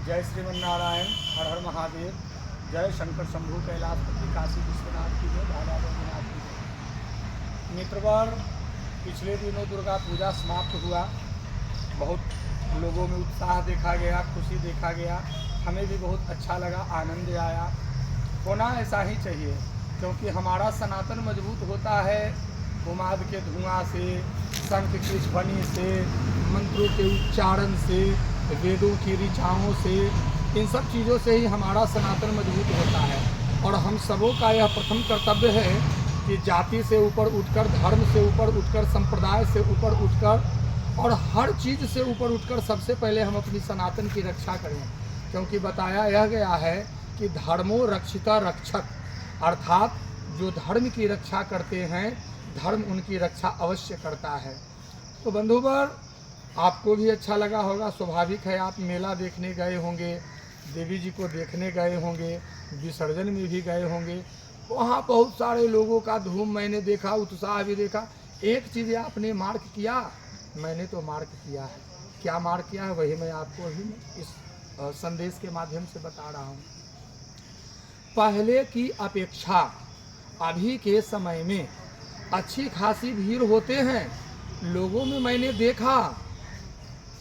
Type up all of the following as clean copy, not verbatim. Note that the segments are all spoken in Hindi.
जय श्रीमन्नारायण, हर हर महादेव। जय शंकर शंभू कैलाशपति काशी विश्वनाथ की जय, बाबा बैद्यनाथ की जय। मित्रवर, पिछले दिनों दुर्गा पूजा समाप्त हुआ। बहुत लोगों में उत्साह देखा गया, खुशी देखा गया। हमें भी बहुत अच्छा लगा, आनंद आया। होना ऐसा ही चाहिए, क्योंकि हमारा सनातन मजबूत होता है उमाद के धुआं से, शंख की ध्वनि से, मंत्रों के उच्चारण से, वेदों की ऋचाओं से। इन सब चीज़ों से ही हमारा सनातन मजबूत होता है। और हम सबों का यह प्रथम कर्तव्य है कि जाति से ऊपर उठकर, धर्म से ऊपर उठकर, संप्रदाय से ऊपर उठकर और हर चीज़ से ऊपर उठकर सबसे पहले हम अपनी सनातन की रक्षा करें। क्योंकि बताया यह गया है कि धर्मो रक्षिता रक्षक, अर्थात जो धर्म की रक्षा करते हैं, धर्म उनकी रक्षा अवश्य करता है। तो बंधुवर, आपको भी अच्छा लगा होगा। स्वाभाविक है, आप मेला देखने गए होंगे, देवी जी को देखने गए होंगे, विसर्जन में भी गए होंगे। वहाँ बहुत सारे लोगों का धूम मैंने देखा, उत्साह भी देखा। एक चीज़ आपने मार्क किया, मैंने तो मार्क किया है। क्या मार्क किया है वही मैं आपको ही इस संदेश के माध्यम से बता रहा हूँ। पहले की अपेक्षा अभी के समय में अच्छी खासी भीड़ होते हैं लोगों में। मैंने देखा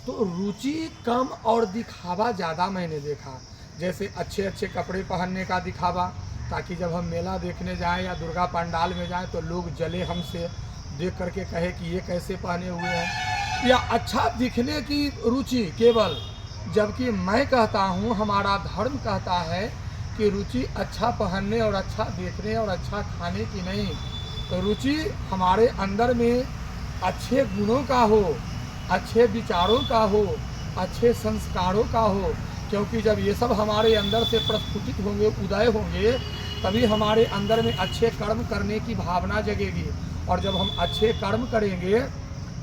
तो रुचि कम और दिखावा ज़्यादा मैंने देखा। जैसे अच्छे अच्छे कपड़े पहनने का दिखावा, ताकि जब हम मेला देखने जाएं या दुर्गा पंडाल में जाएं तो लोग जले हमसे, देख करके कहे कि ये कैसे पहने हुए हैं, या अच्छा दिखने की रुचि केवल। जबकि मैं कहता हूँ, हमारा धर्म कहता है कि रुचि अच्छा पहनने और अच्छा देखने और अच्छा खाने की नहीं, तो रुचि हमारे अंदर में अच्छे गुणों का हो, अच्छे विचारों का हो, अच्छे संस्कारों का हो। क्योंकि जब ये सब हमारे अंदर से प्रस्फुटित होंगे, उदय होंगे, तभी हमारे अंदर में अच्छे कर्म करने की भावना जगेगी। और जब हम अच्छे कर्म करेंगे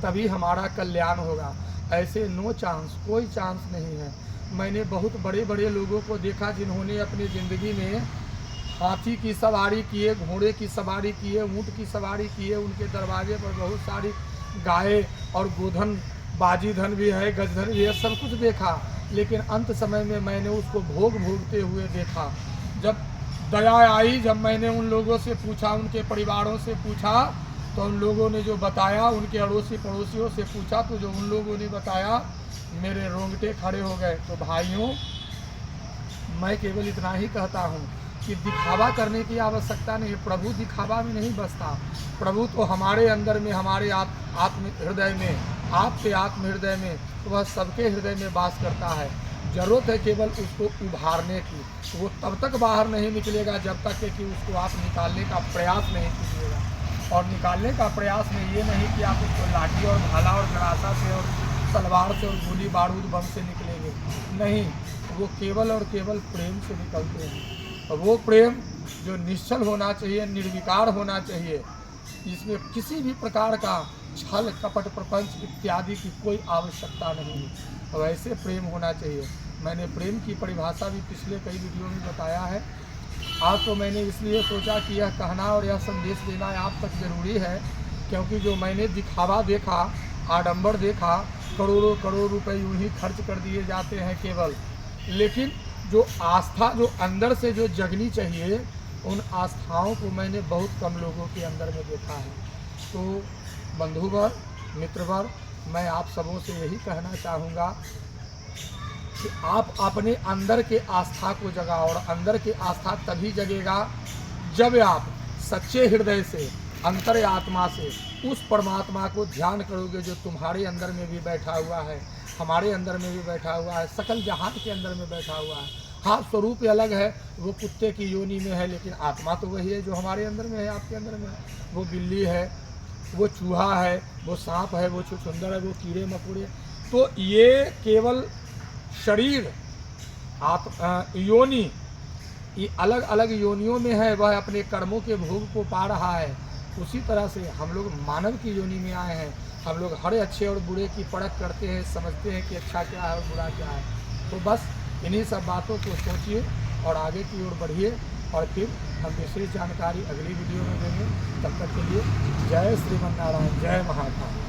तभी हमारा कल्याण होगा। ऐसे नो चांस, कोई चांस नहीं है। मैंने बहुत बड़े बड़े लोगों को देखा जिन्होंने अपनी ज़िंदगी में हाथी की सवारी किए, घोड़े की सवारी किए, ऊँट की सवारी किए, उनके दरवाजे पर बहुत सारी गाय और गोधन, बाजीधन भी है, गजधन भी है, सब कुछ देखा। लेकिन अंत समय में मैंने उसको भोग भोगते हुए देखा। जब दया आई, जब मैंने उन लोगों से पूछा, उनके परिवारों से पूछा, तो उन लोगों ने जो बताया, उनके अड़ोसी पड़ोसियों से पूछा, तो जो उन लोगों ने बताया, मेरे रोंगटे खड़े हो गए। तो भाइयों, मैं केवल इतना ही कहता हूँ कि दिखावा करने की आवश्यकता नहीं है। प्रभु दिखावा में नहीं बसता। प्रभु तो हमारे अंदर में, हमारे आत्म हृदय में, आपके आत्म हृदय में, वह सबके हृदय में वास करता है। जरूरत है केवल उसको उभारने की। वो तब तक बाहर नहीं निकलेगा जब तक कि उसको आप निकालने का प्रयास नहीं कीजिएगा। और निकालने का प्रयास में ये नहीं कि आप उसको लाठी और भाला और गरासा से और तलवार से और गोली बारूद बम से निकलेंगे, नहीं। वो केवल और केवल प्रेम से निकलते हैं। और वो प्रेम जो निश्चल होना चाहिए, निर्विकार होना चाहिए, इसमें किसी भी प्रकार का छल कपट प्रपंच इत्यादि की कोई आवश्यकता नहीं है। और ऐसे प्रेम होना चाहिए। मैंने प्रेम की परिभाषा भी पिछले कई वीडियो में बताया है। आज तो मैंने इसलिए सोचा कि यह कहना और यह संदेश देना आप तक जरूरी है, क्योंकि जो मैंने दिखावा देखा, आडंबर देखा, करोड़ों करोड़ रुपए यूँ ही खर्च कर दिए जाते हैं केवल। लेकिन जो आस्था जो अंदर से जो जगनी चाहिए, उन आस्थाओं को मैंने बहुत कम लोगों के अंदर में देखा है। तो बंधुवर, मित्रवर, मैं आप सबों से यही कहना चाहूँगा कि आप अपने अंदर के आस्था को जगाओ। और अंदर की आस्था तभी जगेगा जब आप सच्चे हृदय से, अंतर आत्मा से उस परमात्मा को ध्यान करोगे जो तुम्हारे अंदर में भी बैठा हुआ है, हमारे अंदर में भी बैठा हुआ है, सकल जहान के अंदर में बैठा हुआ है। हाँ, स्वरूप अलग है, वो कुत्ते की योनि में है, लेकिन आत्मा तो वही है जो हमारे अंदर में है, आपके अंदर में है। वो बिल्ली है, वो चूहा है, वो सांप है, वो छुछुंदर है, वो कीड़े मकोड़े। तो ये केवल शरीर, आप योनि, ये अलग अलग योनियों में है, वह अपने कर्मों के भोग को पा रहा है। उसी तरह से हम लोग मानव की योनि में आए हैं। हम लोग हर अच्छे और बुरे की परख करते हैं, समझते हैं कि अच्छा क्या है और बुरा क्या है। तो बस इन्हीं सब बातों को सोचिए और आगे की ओर बढ़िए। और फिर हम विशेष जानकारी अगली वीडियो में देंगे। तब तक के लिए जय श्रीमन्नारायण, जय महाकाल।